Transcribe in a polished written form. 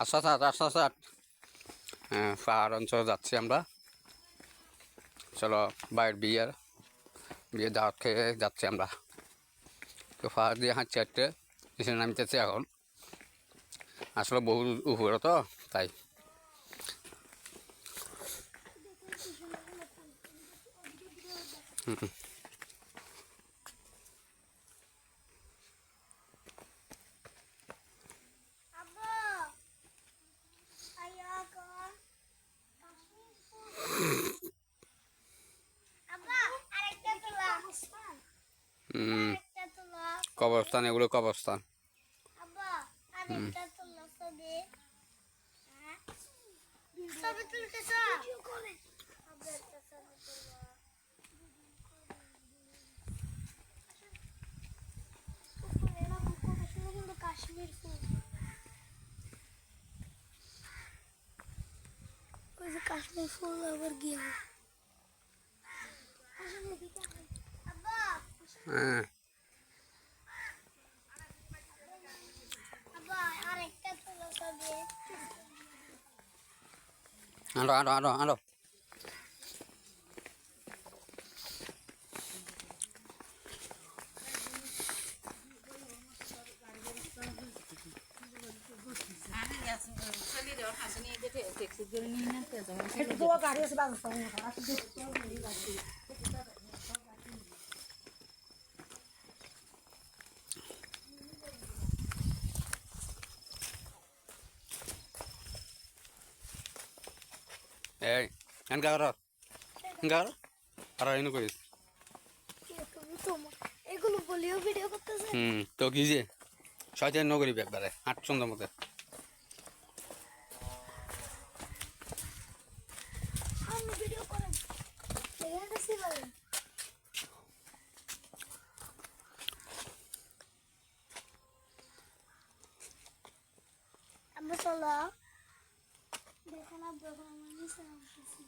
আচ্ছা আচ্ছা আচ্ছা আচ্ছা পাহাড় অঞ্চলে যাচ্ছি আমরা। চলো বাইরের বিয়ে দাওয়াত খেয়ে যাচ্ছি আমরা। তো পাহাড় দিয়ে হাঁটতে হাঁটতে নিচে নামতেছি এখন। আসলে বহু উপরে তো তাই। কবরস্থান, এগুলো কবরস্থান। কাশ্মীর ফুল, ওই যে কাশ্মীর ফুল আবার গিয়ে হ্যাঁ আরো আরো আরো আরো এই এনকা কর এনকা কর আর এনে করিস। এগুলো বলিও ভিডিও করতেছে। তো কি যে শয়তান নগরিবি একবারে হাট সুন্দর মতো। আমি ভিডিও করেন এখানে ছিলাম। আমরা চলো দেখো না, দেখো আমার নিচে আসছি।